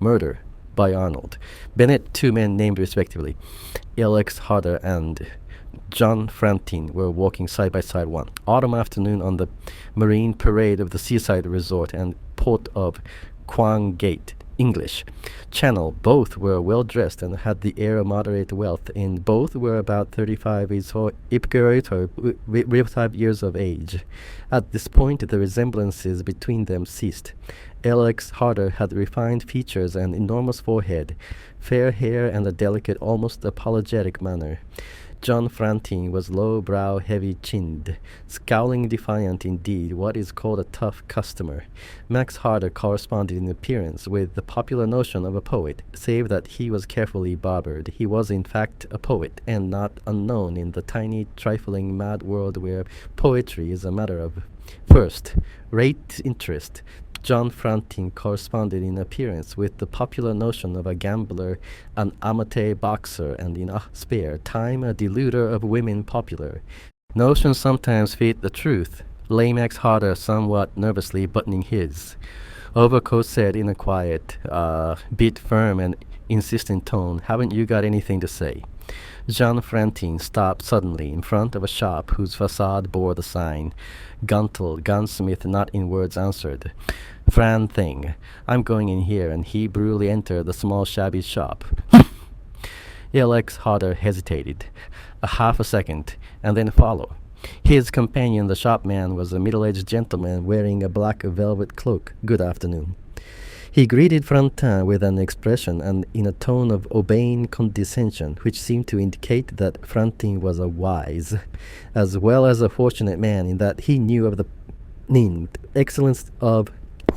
Murder by Arnold Bennett. Two men named respectively Alex Harder and John Frampton were walking side by side one autumn afternoon on the marine parade of the seaside resort and port of Quang Gate, English Channel. Both were well dressed and had the air of moderate wealth. In both were about 35 years of age. At this point, the resemblances between them ceased. Alex Harder had refined features and enormous forehead, fair hair, and a delicate, almost apologetic manner. John Frampton was low-brow, heavy-chinned, scowling defiant indeed, what is called a tough customer. Max Harder corresponded in appearance with the popular notion of a poet, save that he was carefully barbered. He was in fact a poet, and not unknown in the tiny, trifling, mad world where poetry is a matter of first-rate interest. John Frampton corresponded in appearance with the popular notion of a gambler, an amateur boxer, and in a spare time a deluder of women popular. Notions sometimes fit the truth. Lay Max Harder somewhat nervously buttoning his overcoat, said in a quiet, bit firm and insistent tone, "Haven't you got anything to say?" John Frampton stopped suddenly in front of a shop whose facade bore the sign, "Guntle, Gunsmith," not in words answered. "Fran thing. I'm going in here," and he brutally entered the small shabby shop. Alex Harder hesitated a half a second, and then followed. His companion, the shopman, was a middle-aged gentleman wearing a black velvet cloak. "Good afternoon." He greeted Frampton with an expression and in a tone of obeying condescension, which seemed to indicate that Frampton was a wise, as well as a fortunate man, in that he knew of the named excellence of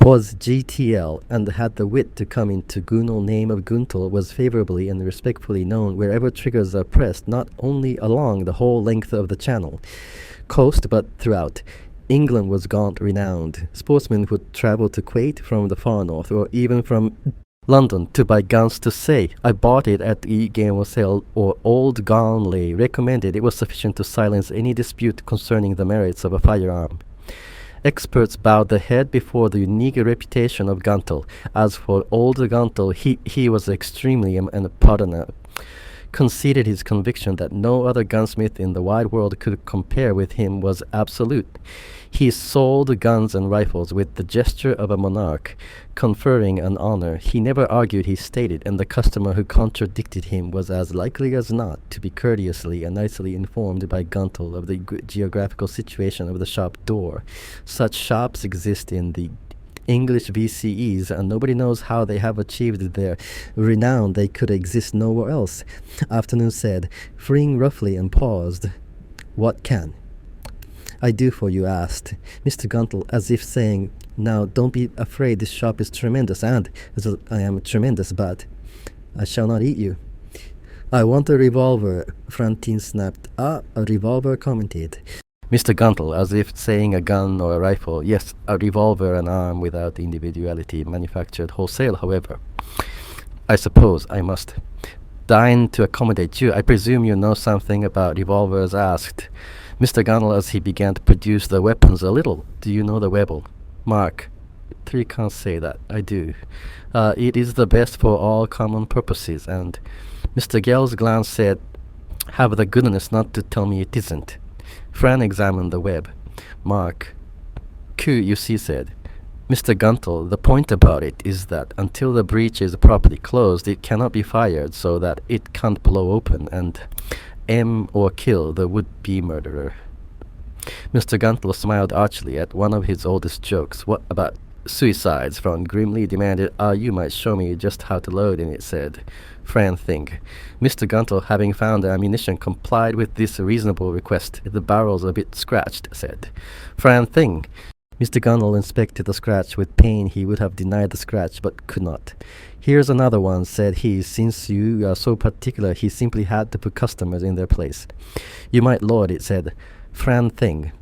was GTL, and had the wit to come into Gunal. Name of Guntal was favorably and respectfully known wherever triggers are pressed, not only along the whole length of the Channel coast, but throughout. England was gaunt renowned. Sportsmen would travel to Kuwait from the far north, or even from London, to buy guns to say, "I bought it at the game sale," or "Old Gonley recommended it was sufficient to silence any dispute concerning the merits of a firearm." Experts bowed their head before the unique reputation of Guntle. As for old Guntle, he was extremely and pardonable. Conceded his conviction that no other gunsmith in the wide world could compare with him was absolute. He sold guns and rifles with the gesture of a monarch, conferring an honor. He never argued, he stated, and the customer who contradicted him was as likely as not to be courteously and nicely informed by Guntle of the geographical situation of the shop door. Such shops exist in the English VCEs, and nobody knows how they have achieved their renown. They could exist nowhere else. Afternoon said, freeing roughly, and paused. "What can I do for you?" asked Mr. Guntle, as if saying, "Now don't be afraid, this shop is tremendous, and as I am tremendous, but I shall not eat you." "I want a revolver," Frampton snapped. "Ah," a revolver commented Mr. Guntle, as if saying a gun or a rifle. "Yes, a revolver, an arm without individuality, manufactured wholesale, however." "I suppose I must dine to accommodate you. I presume you know something about revolvers?" asked Mr. Guntle as he began to produce the weapons. "A little. Do you know the Weber Mark III? Can't say that I do. It is the best for all common purposes." And Mr. Gell's glance said, "Have the goodness not to tell me it isn't." Fran examined the web. Mark Q, you see, said Mr. Guntle. "The point about it is that until the breech is properly closed, it cannot be fired, so that it can't blow open and aim or kill the would-be murderer." Mr. Guntle smiled archly at one of his oldest jokes. "What about suicides?" Fran grimly demanded. "You might show me just how to load in it," said Fran think. Mr. Guntle, having found the ammunition, complied with this reasonable request. "The barrel's a bit scratched," said Fran thing. Mr. Guntle inspected the scratch with pain. He would have denied the scratch, but could not. "Here's another one," said he. "Since you are so particular," he simply had to put customers in their place. "You might load it," said Fran thing.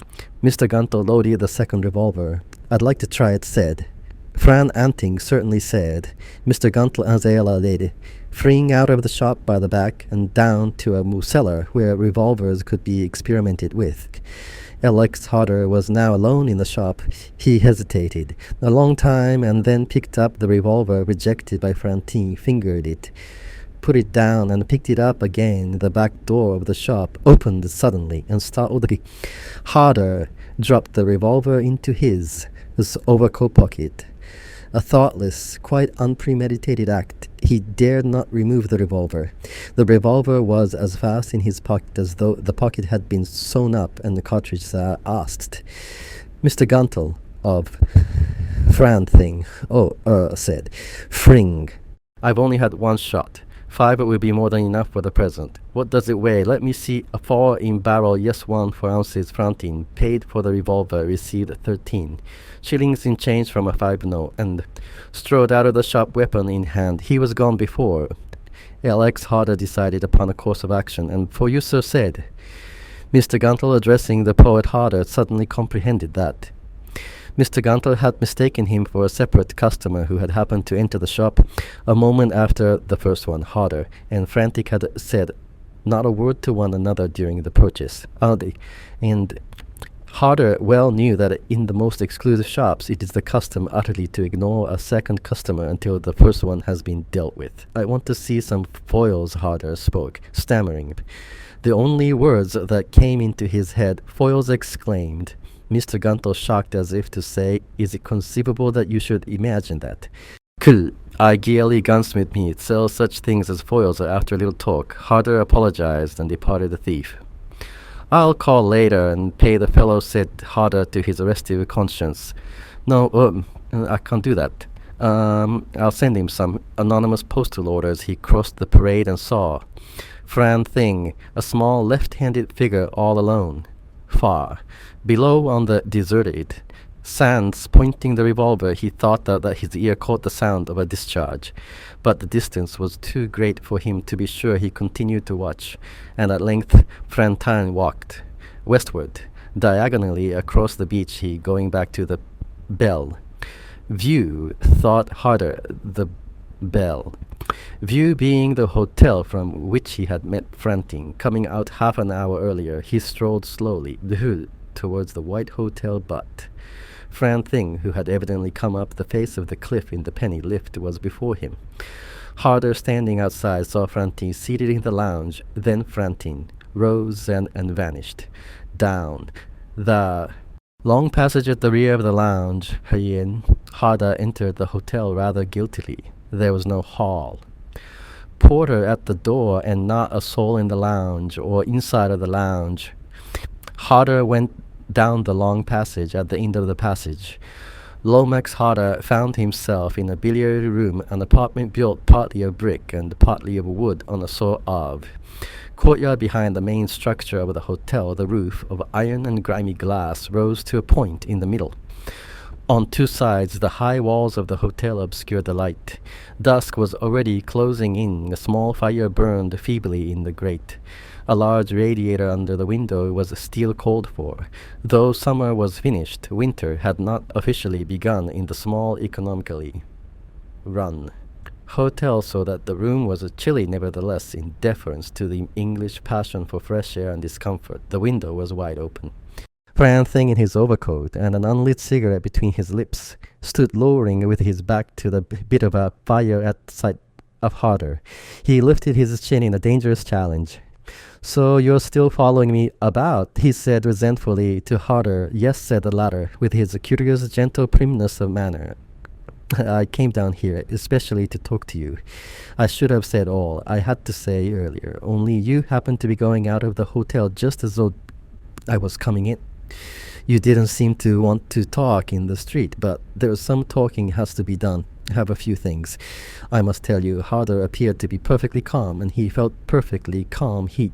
Mr. Guntle loaded the second revolver. "I'd like to try it," said Fran Anting. "Certainly," said Mr. Guntle as they allowed, freeing out of the shop by the back and down to a cellar where revolvers could be experimented with. Alex Harder was now alone in the shop. He hesitated a long time and then picked up the revolver rejected by Fantine, fingered it, put it down and picked it up again. The back door of the shop opened suddenly and startled. Harder dropped the revolver into his overcoat pocket. A thoughtless, quite unpremeditated act. He dared not remove the revolver. The revolver was as fast in his pocket as though the pocket had been sewn up and the cartridges asked. Mr. Guntle of Thing, said, Fring. I've only had one shot. 5 will be more than enough for the present. What does it weigh? Let me see. A 4 in barrel, yes, 1 4 ounces. Frontin paid for the revolver, received 13 shillings in change from a 5 note, and strode out of the shop, weapon in hand. He was gone before Alex Harder decided upon a course of action, and for you, sir, said. Mr. Guntle, addressing the poet Harder, suddenly comprehended that Mr. Guntle had mistaken him for a separate customer who had happened to enter the shop a moment after the first one, Harder, and Frantic had said not a word to one another during the purchase. And Harder well knew that in the most exclusive shops it is the custom utterly to ignore a second customer until the first one has been dealt with. I want to see some foils, Harder spoke, stammering. The only words that came into his head, foils, exclaimed. Mr. Guntle shocked as if to say, is it conceivable that you should imagine that? I Geely gunsmith meat sells such things as foils. After a little talk, Harder apologized and departed the thief. I'll call later and pay the fellow, said Harder to his restive conscience. No, I can't do that. I'll send him some anonymous postal orders. He crossed the parade and saw Fran Thing, a small left-handed figure all alone. Far below on the deserted sands, pointing the revolver, he thought that his ear caught the sound of a discharge, but the distance was too great for him to be sure. He continued to watch, and at length Frantin walked westward, diagonally across the beach, he going back to the Bell. View, thought Harder, the Bell. View being the hotel from which he had met Frantin. Coming out half an hour earlier, he strolled slowly towards the white hotel, but Frantin, who had evidently come up the face of the cliff in the penny lift, was before him. Harder, standing outside, saw Frantin seated in the lounge. Then Frantin rose and vanished down the long passage at the rear of the lounge. Harder entered the hotel rather guiltily. There was no hall porter at the door, and not a soul in the lounge or inside of the lounge. Harder went down the long passage. At the end of the passage, Lomax Harder found himself in a billiard room, an apartment built partly of brick and partly of wood on a sort of courtyard behind the main structure of the hotel. The roof of iron and grimy glass rose to a point in the middle. On 2 sides, the high walls of the hotel obscured the light. Dusk was already closing in. A small fire burned feebly in the grate. A large radiator under the window was still called for. Though summer was finished, winter had not officially begun in the small, economically run hotel, so that the room was chilly nevertheless, in deference to the English passion for fresh air and discomfort. The window was wide open. Frantin, in his overcoat and an unlit cigarette between his lips, stood lowering with his back to the bit of a fire at sight of Harder. He lifted his chin in a dangerous challenge. So you're still following me about, he said resentfully to Harder. Yes, said the latter, with his curious gentle primness of manner. I came down here especially to talk to you. I should have said all I had to say earlier, only you happened to be going out of the hotel just as though I was coming in. You didn't seem to want to talk in the street, but there's some talking has to be done. I have a few things I must tell you. Harder appeared to be perfectly calm, and he felt perfectly calm. He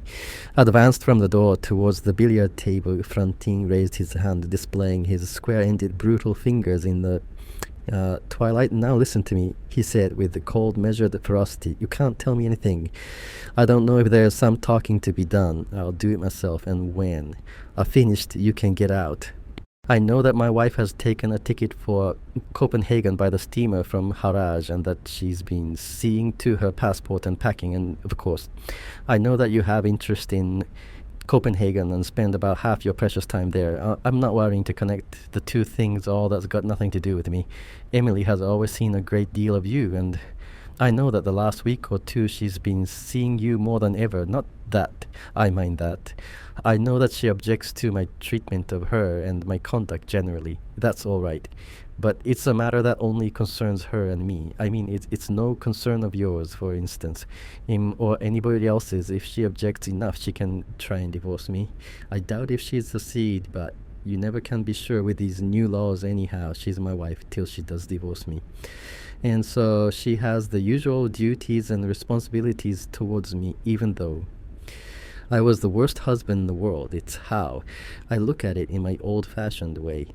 advanced from the door towards the billiard table. Frantin raised his hand, displaying his square-ended brutal fingers in the twilight. Now listen to me, he said with the cold, measured ferocity. You can't tell me anything. I don't know if there's some talking to be done. I'll do it myself, and when I've finished, you can get out. I know that my wife has taken a ticket for Copenhagen by the steamer from Haraj, and that she's been seeing to her passport and packing, and of course, I know that you have interest in Copenhagen and spend about half your precious time there. I'm not worrying to connect the two things, all that's got nothing to do with me. Emily has always seen a great deal of you, and I know that the last week or two she's been seeing you more than ever. Not that I mind that. I know that she objects to my treatment of her and my conduct generally. That's all right. But it's a matter that only concerns her and me. I mean, it's no concern of yours, for instance, or anybody else's. If she objects enough, she can try and divorce me. I doubt if she'd succeed, but you never can be sure with these new laws anyhow. She's my wife till she does divorce me. And so she has the usual duties and responsibilities towards me, even though I was the worst husband in the world. It's how I look at it in my old-fashioned way.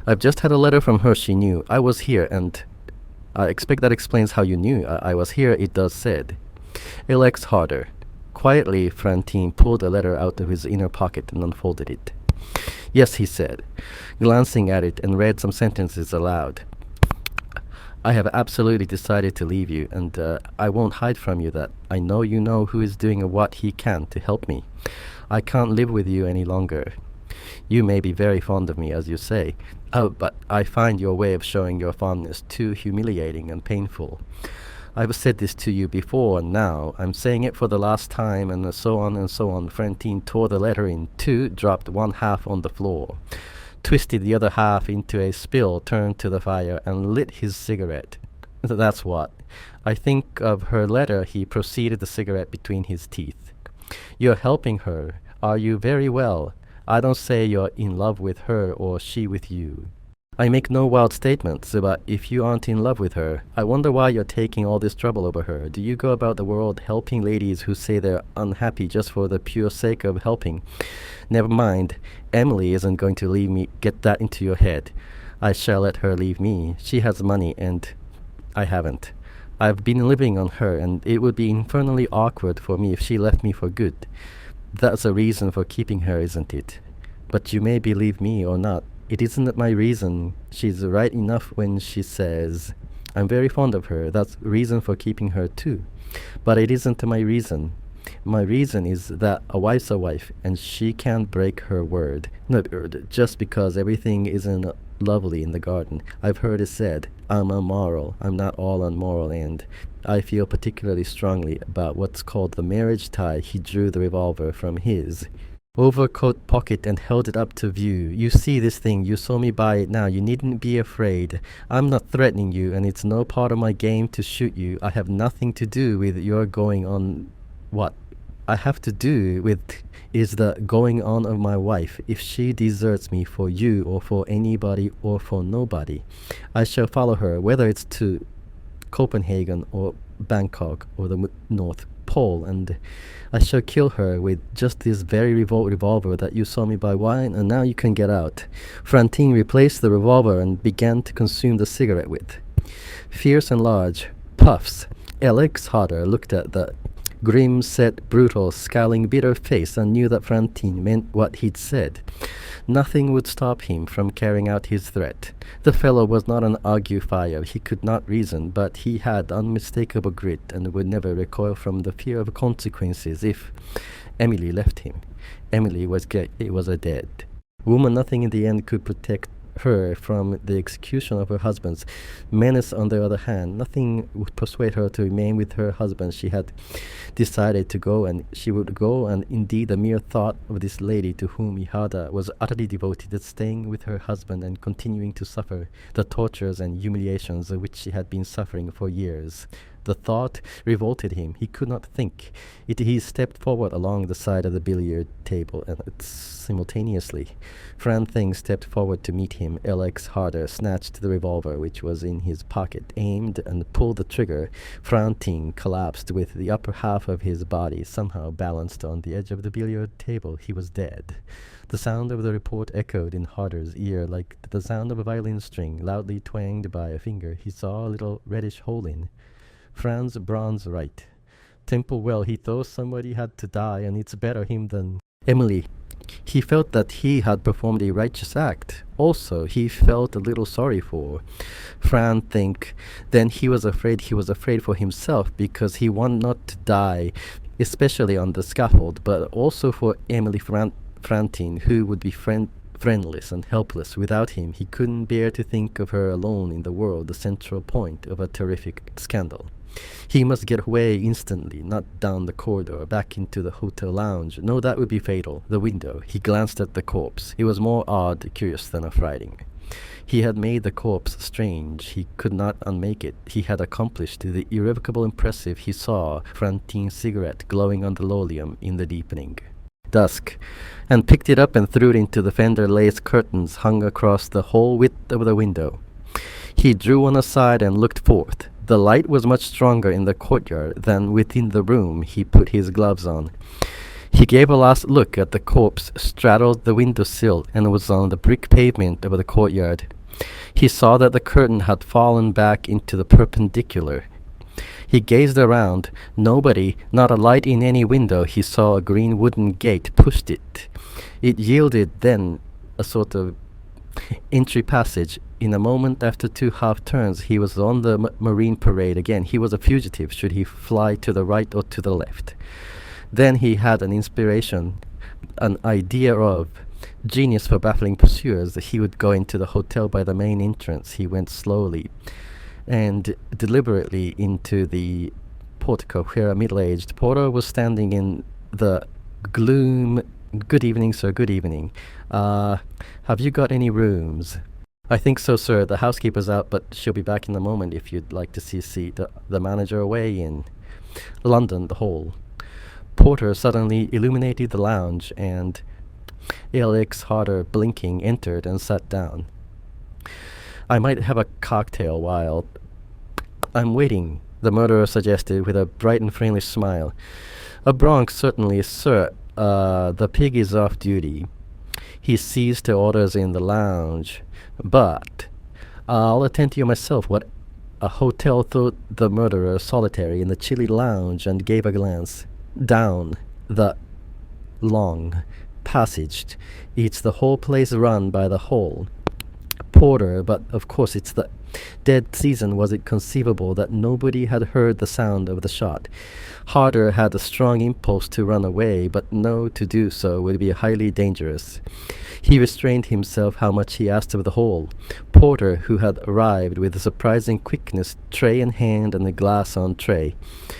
I've just had a letter from her she knew. I was here, and I expect that explains how you knew. I was here, it does said. Alex Harder. Quietly, Frantin pulled a letter out of his inner pocket and unfolded it. Yes, he said, glancing at it, and read some sentences aloud. I have absolutely decided to leave you, and I won't hide from you that I know you know who is doing what he can to help me. I can't live with you any longer. You may be very fond of me, as you say. Oh, but I find your way of showing your fondness too humiliating and painful. I've said this to you before, and now I'm saying it for the last time, and so on and so on. Frantin tore the letter in two, dropped one half on the floor, twisted the other half into a spill, turned to the fire, and lit his cigarette. That's what. I think of her letter. He proceeded the cigarette between his teeth. You're helping her. Are you? Very well. I don't say you're in love with her or she with you. I make no wild statements, but if you aren't in love with her, I wonder why you're taking all this trouble over her. Do you go about the world helping ladies who say they're unhappy just for the pure sake of helping? Never mind. Emily isn't going to leave me. Get that into your head. I shall let her leave me. She has money, and I haven't. I've been living on her, and it would be infernally awkward for me if she left me for good. That's a reason for keeping her, isn't it? But you may believe me or not. It isn't my reason. She's right enough when she says, I'm very fond of her. That's reason for keeping her too. But it isn't my reason. My reason is that a wife's a wife, and she can't break her word. No, just because everything isn't lovely in the garden. I've heard it said, I'm amoral. I'm not all unmoral, and I feel particularly strongly about what's called the marriage tie. He drew the revolver from his overcoat pocket and held it up to view. You see this thing. You saw me buy it now. You needn't be afraid. I'm not threatening you, and it's no part of my game to shoot you. I have nothing to do with your going on. What I have to do with is the going on of my wife. If she deserts me for you or for anybody or for nobody, I shall follow her, whether it's to Copenhagen or Bangkok or the North Pole, and I shall kill her with just this very revolver that you saw me buy wine, and now you can get out. Frantin replaced the revolver and began to consume the cigarette with fierce and large puffs. Alex Harder looked at the grim, set, brutal, scowling, bitter face and knew that Frantin meant what he'd said. Nothing would stop him from carrying out his threat. The fellow was not an argufier. He could not reason, but he had unmistakable grit and would never recoil from the fear of consequences if Emily left him. Emily was a dead woman. Nothing in the end could protect her from the execution of her husband's menace. On the other hand, nothing would persuade her to remain with her husband. She had decided to go, and she would go, and indeed the mere thought of this lady to whom Ihada was utterly devoted, at staying with her husband and continuing to suffer the tortures and humiliations of which she had been suffering for years. The thought revolted him. He could not think. He stepped forward along the side of the billiard table, and simultaneously Frantin stepped forward to meet him. Alex Harder snatched the revolver which was in his pocket, aimed, and pulled the trigger. Frantin collapsed with the upper half of his body somehow balanced on the edge of the billiard table. He was dead. The sound of the report echoed in Harder's ear like the sound of a violin string loudly twanged by a finger he saw a little reddish hole in. Franz Braun's right. Temple well, he thought somebody had to die, and it's better him than Emily. He felt that he had performed a righteous act. Also, he felt a little sorry for Frantin. Then he was afraid for himself, because he wanted not to die especially on the scaffold, but also for Emily Frantine, who would be friendless and helpless without him. He couldn't bear to think of her alone in the world, the central point of a terrific scandal. He must get away instantly, not down the corridor, back into the hotel lounge. No, that would be fatal. The window. He glanced at the corpse. It was more odd, curious than affrighting. He had made the corpse strange. He could not unmake it. He had accomplished the irrevocable impressive. He saw Frantine's cigarette glowing on the linoleum in the deepening dusk, and picked it up and threw it into the fender lace curtains hung across the whole width of the window. He drew one aside and looked forth. The light was much stronger in the courtyard than within the room. He put his gloves on. He gave a last look at the corpse, straddled the window-sill, and was on the brick pavement of the courtyard. He saw that the curtain had fallen back into the perpendicular. He gazed around. Nobody, not a light in any window. He saw a green wooden gate, pushed it. It yielded then a sort of entry passage. In a moment, after 2 half-turns, he was on the Marine Parade again. He was a fugitive. Should he fly to the right or to the left? Then he had an inspiration, an idea of genius for baffling pursuers. He would go into the hotel by the main entrance. He went slowly and deliberately into the portico, where a middle-aged porter was standing in the gloom. "Good evening, sir, good evening. Have you got any rooms?" "I think so, sir. The housekeeper's out, but she'll be back in a moment if you'd like to see a seat. The manager away in London, the hall." Porter suddenly illuminated the lounge, and Alex Harder, blinking, entered and sat down. "I might have a cocktail while I'm waiting," the murderer suggested with a bright and friendly smile. "A Bronx, certainly, sir. The pig is off duty. He sees to orders in the lounge. But I'll attend to you myself." "What a hotel," thought the murderer, solitary in the chilly lounge, and gave a glance down the long passage. "It's the whole place run by the whole porter, but of course it's the dead season. Was it conceivable that nobody had heard the sound of the shot?" Harder had a strong impulse to run away, but no, to do so would be highly dangerous. He restrained himself how much he asked of the whole. Porter, who had arrived with surprising quickness, tray in hand and a glass on tray.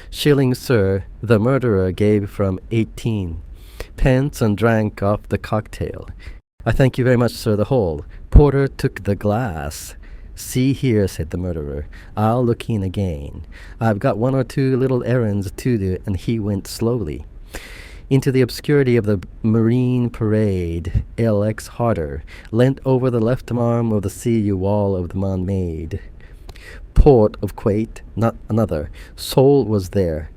"Shillings, sir." The murderer gave from 18 pence and drank off the cocktail. "I thank you very much, sir, the whole." Porter took the glass. "See here," said the murderer, "I'll look in again. I've got 1 or 2 little errands to do," and he went slowly into the obscurity of the Marine Parade. Alex Harder leant over the left arm of the CU wall of the Montmartre. Port of Quate, not another soul was there.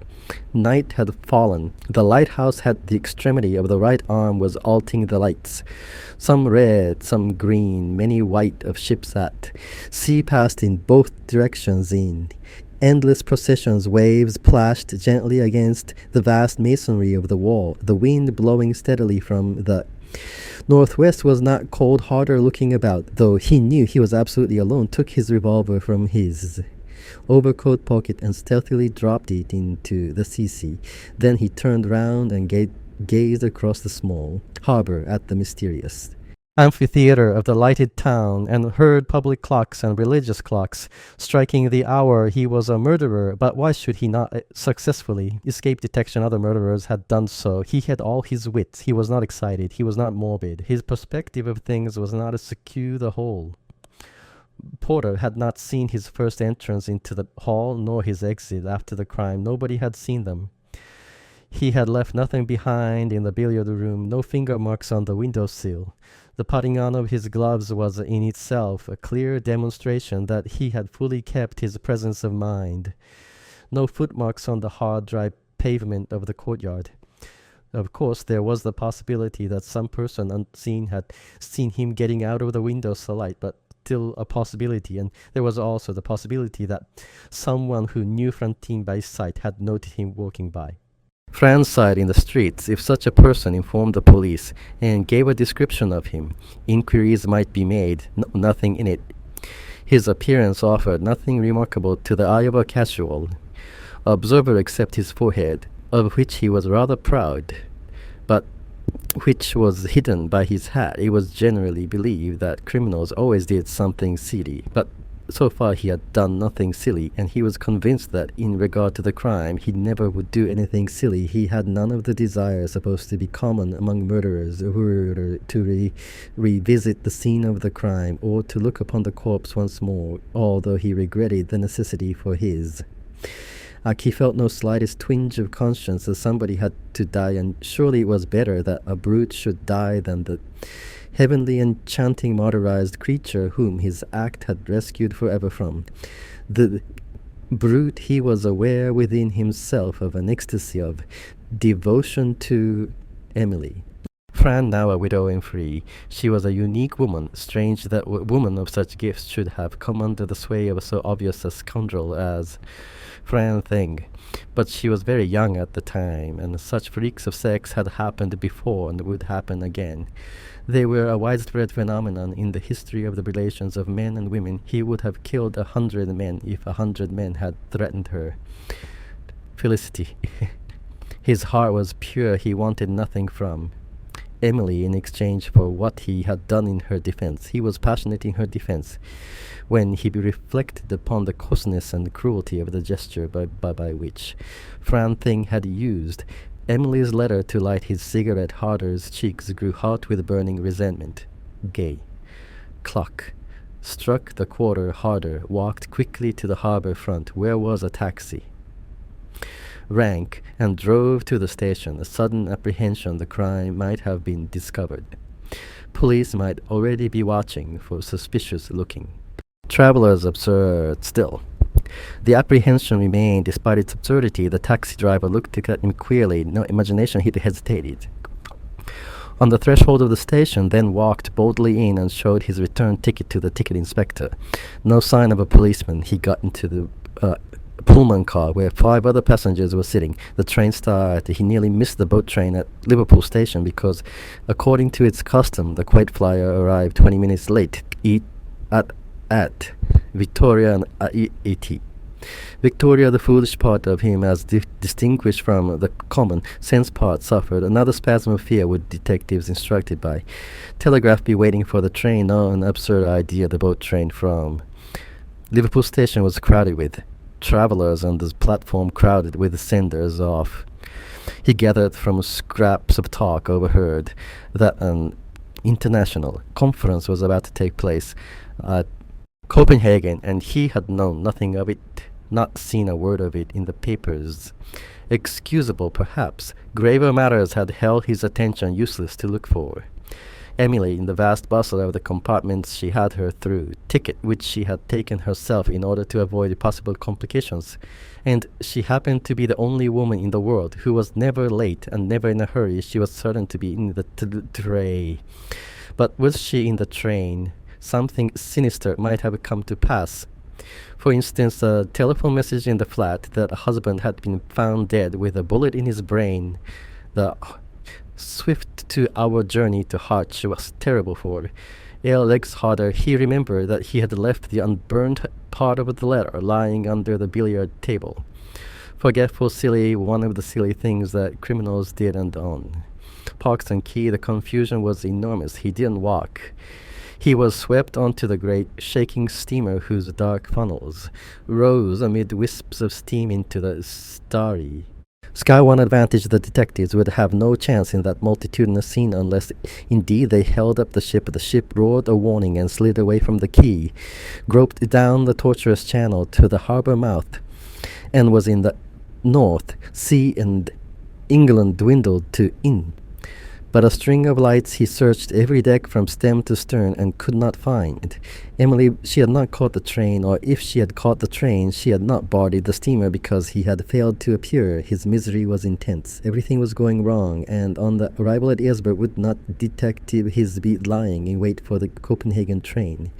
Night had fallen. The lighthouse at the extremity of the right arm was alting the lights. Some red, some green, many white of ships at sea passed in both directions in endless processions. Waves plashed gently against the vast masonry of the wall. The wind blowing steadily from the northwest was not cold. Harder, looking about, though he knew he was absolutely alone, took his revolver from his overcoat pocket and stealthily dropped it into the CC. Then he turned round and gazed across the small harbor at the mysterious amphitheater of the lighted town, and heard public clocks and religious clocks striking the hour. He was a murderer, but why should he not successfully escape detection? Other murderers had done so. He had all his wits. He was not excited. He was not morbid. His perspective of things was not askew the whole. Porter had not seen his first entrance into the hall, nor his exit after the crime. Nobody had seen them. He had left nothing behind in the billiard room, no finger marks on the windowsill. The putting on of his gloves was in itself a clear demonstration that he had fully kept his presence of mind. No footmarks on the hard, dry pavement of the courtyard. Of course, there was the possibility that some person unseen had seen him getting out of the windowsill light, but still a possibility, and there was also the possibility that someone who knew Frantine by sight had noted him walking by. Franz sighed in the streets. If such a person informed the police and gave a description of him, inquiries might be made. Nothing in it. His appearance offered nothing remarkable to the eye of a casual observer except his forehead, of which he was rather proud, but which was hidden by his hat. It was generally believed that criminals always did something silly, but so far he had done nothing silly, and he was convinced that in regard to the crime, he never would do anything silly. He had none of the desires supposed to be common among murderers, who were to revisit the scene of the crime, or to look upon the corpse once more, although he regretted the necessity for his. He felt no slightest twinge of conscience that somebody had to die, and surely it was better that a brute should die than the heavenly enchanting martyrized creature whom his act had rescued forever from. The brute, he was aware within himself of an ecstasy of devotion to Emily. Fran, now a widow and free, she was a unique woman. Strange that a woman of such gifts should have come under the sway of so obvious a scoundrel as Fran Thing. But she was very young at the time, and such freaks of sex had happened before and would happen again. They were a widespread phenomenon in the history of the relations of men and women. He would have killed 100 men if 100 men had threatened her. Felicity. His heart was pure. He wanted nothing from Emily in exchange for what he had done in her defense. He was passionate in her defense. When he reflected upon the coarseness and cruelty of the gesture by which Fran Thing had used Emily's letter to light his cigarette, Harder's cheeks grew hot with burning resentment. Gay. Clock. Struck the quarter. Harder walked quickly to the harbor front, where was a taxi. Rank, and drove to the station. A sudden apprehension the crime might have been discovered. Police might already be watching for suspicious looking. Travelers absurd still. The apprehension remained despite its absurdity. The taxi driver looked at him queerly. No imagination, he hesitated. On the threshold of the station, then walked boldly in and showed his return ticket to the ticket inspector. No sign of a policeman. He got into the Pullman car where 5 other passengers were sitting. The train started. He nearly missed the boat train at Liverpool station because, according to its custom, the Quaid flyer arrived 20 minutes late at Victoria and ET. Victoria, the foolish part of him, as distinguished from the common sense part, suffered another spasm of fear. Would detectives instructed by telegraph be waiting for the train? No, an absurd idea. The boat train from Liverpool station was crowded with travelers, and the platform crowded with senders off. He gathered from scraps of talk overheard that an international conference was about to take place at Copenhagen, and he had known nothing of it, not seen a word of it in the papers. Excusable, perhaps. Graver matters had held his attention, useless to look for. Emily, in the vast bustle of the compartments she had her through, ticket which she had taken herself in order to avoid possible complications, and she happened to be the only woman in the world who was never late and never in a hurry. She was certain to be in the tray. But was she in the train? Something sinister might have come to pass. For instance, a telephone message in the flat that a husband had been found dead with a bullet in his brain. The swift 2-hour journey to Harch was terrible for Alex Harder. He remembered that he had left the unburned part of the letter lying under the billiard table. Forgetful, silly, one of the silly things that criminals did and on. Parks and Key, the confusion was enormous. He didn't walk. He was swept onto the great shaking steamer whose dark funnels rose amid wisps of steam into the starry sky. One advantage: the detectives would have no chance in that multitudinous scene unless indeed they held up the ship. The ship roared a warning and slid away from the quay, groped down the tortuous channel to the harbour mouth, and was in the North Sea, and England dwindled to in. But a string of lights he searched every deck from stem to stern and could not find. Emily, she had not caught the train, or if she had caught the train, she had not boarded the steamer because he had failed to appear. His misery was intense. Everything was going wrong, and on the arrival at Aylesbury would not detective his be lying in wait for the Copenhagen train.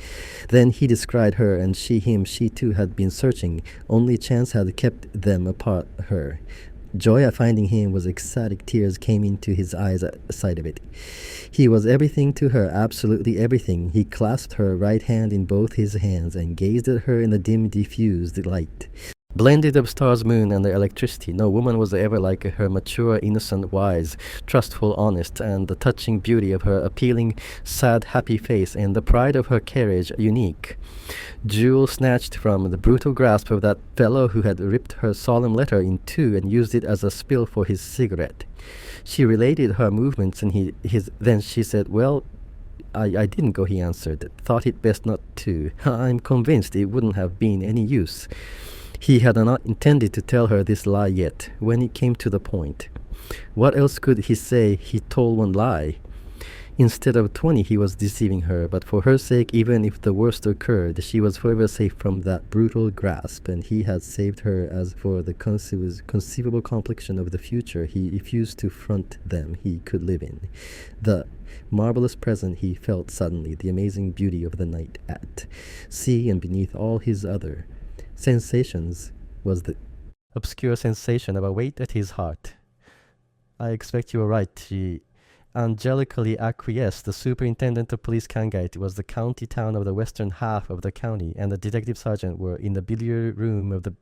Then he descried her, and she him. She too had been searching. Only chance had kept them apart. Her joy at finding him was ecstatic. Tears came into his eyes at sight of it. He was everything to her, absolutely everything. He clasped her right hand in both his hands and gazed at her in the dim, diffused light. Blended of stars, moon, and the electricity, no woman was ever like her, mature, innocent, wise, trustful, honest, and the touching beauty of her appealing, sad, happy face, and the pride of her carriage unique. Jewel snatched from the brutal grasp of that fellow who had ripped her solemn letter in two and used it as a spill for his cigarette. She related her movements, and then she said, "Well, I didn't go," he answered. "Thought it best not to. I'm convinced it wouldn't have been any use." He had not intended to tell her this lie yet, when it came to the point. What else could he say? He told one lie. Instead of 20, he was deceiving her, but for her sake, even if the worst occurred, she was forever safe from that brutal grasp, and he had saved her. As for the conceivable complexion of the future, he refused to front them he could live in. The marvelous present he felt suddenly, the amazing beauty of the night at sea, and beneath all his other sensations was the obscure sensation of a weight at his heart. "I expect you were right," she angelically acquiesced. The superintendent of police Kangait was the county town of the western half of the county, and the detective sergeant were in the billiard room of the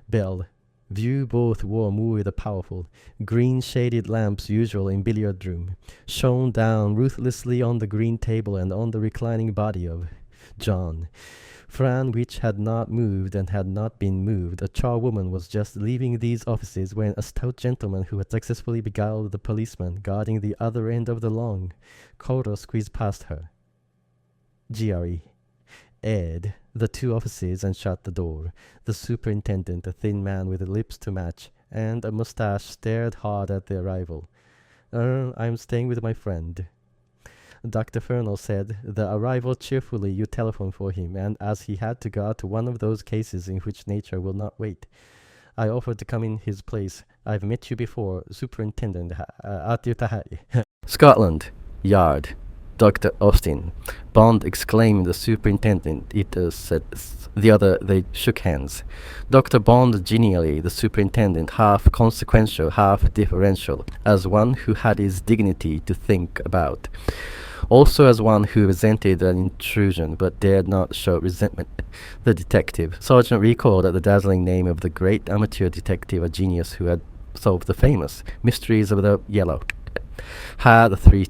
Belle View. Both wore more the powerful, green-shaded lamps usual in billiard room, shone down ruthlessly on the green table and on the reclining body of John. Fran, which had not moved and had not been moved. A charwoman was just leaving these offices when a stout gentleman who had successfully beguiled the policeman guarding the other end of the long corridor squeezed past her. GRE. Ed, the two offices, and shut the door. The superintendent, a thin man with lips to match and a mustache, stared hard at the arrival. "I'm staying with my friend," Dr. Fernell said the arrival cheerfully. "You telephoned for him, and as he had to go out to one of those cases in which nature will not wait, I offered to come in his place. I've met you before, Superintendent Scotland Yard. Dr. Austin. Bond exclaimed the superintendent. It said the other. They shook hands. Dr. Bond genially, the superintendent, half consequential, half deferential, as one who had his dignity to think about. Also as one who resented an intrusion, but dared not show resentment. The detective. Sergeant recalled the dazzling name of the great amateur detective, a genius who had solved the famous mysteries of the Yellow. Had 3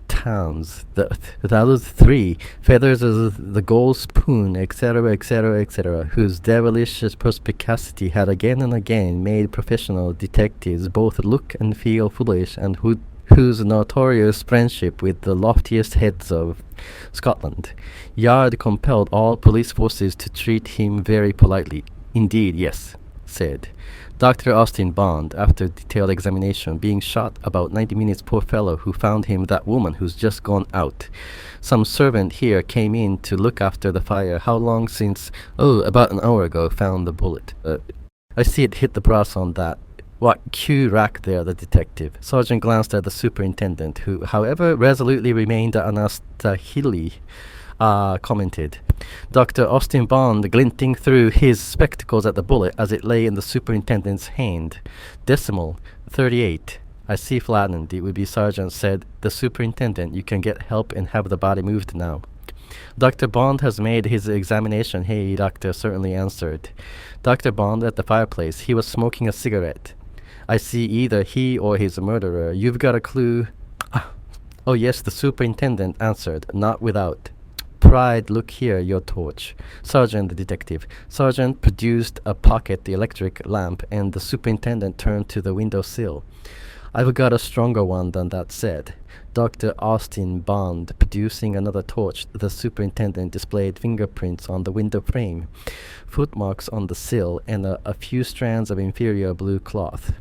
towns, the other 3 feathers of the gold spoon, etc., etc., etc., whose devilish perspicacity had again and again made professional detectives both look and feel foolish, and whose notorious friendship with the loftiest heads of Scotland Yard compelled all police forces to treat him very politely. "Indeed, yes," said Dr. Austin Bond, after detailed examination. "Being shot about 90 minutes, poor fellow. Who found him? That woman who's just gone out. Some servant here came in to look after the fire. How long since?" "Oh, about an hour ago. Found the bullet. I see it hit the brass on that. What cue rack there," the detective. Sergeant glanced at the superintendent, who, however, resolutely remained Anastahili, commented. Dr. Austin Bond, glinting through his spectacles at the bullet as it lay in the superintendent's hand. "Decimal 38. I see flattened. It would be," Sergeant said. "The superintendent, you can get help and have the body moved now." "Dr. Bond has made his examination." "Hey, doctor," certainly answered. Dr. Bond at the fireplace. He was smoking a cigarette. "I see either he or his murderer. You've got a clue?" "Oh, yes," the superintendent answered, not without pride. "Look here, your torch." Sergeant, the detective. Sergeant produced a pocket electric lamp, and the superintendent turned to the window sill. "I've got a stronger one than that," said Dr. Austin Bond, producing another torch. The superintendent displayed fingerprints on the window frame, footmarks on the sill, and a few strands of inferior blue cloth.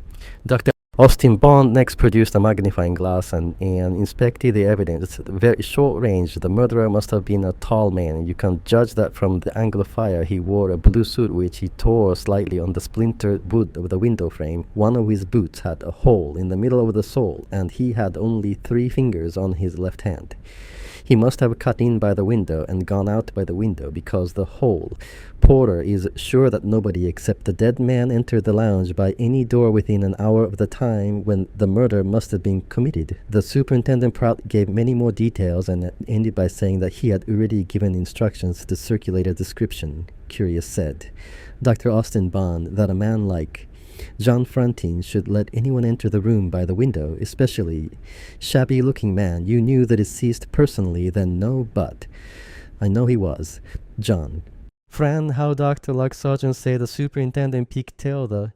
Dr. Austin Bond next produced a magnifying glass and inspected the evidence. Very short range. The murderer must have been a tall man. You can judge that from the angle of fire. He wore a blue suit which he tore slightly on the splintered wood of the window frame. One of his boots had a hole in the middle of the sole, and he had only 3 fingers on his left hand. He must have cut in by the window and gone out by the window, because the hole porter is sure that nobody except the dead man entered the lounge by any door within an hour of the time when the murder must have been committed. The superintendent proudly gave many more details and ended by saying that he had already given instructions to circulate a description. curious said. Dr. Austin Bond, that a man like John Frontin should let anyone enter the room by the window, especially shabby-looking man. You knew the deceased personally, then no, but I know he was. John. Fran, how Dr. Luck Sergeant say the superintendent pigtail the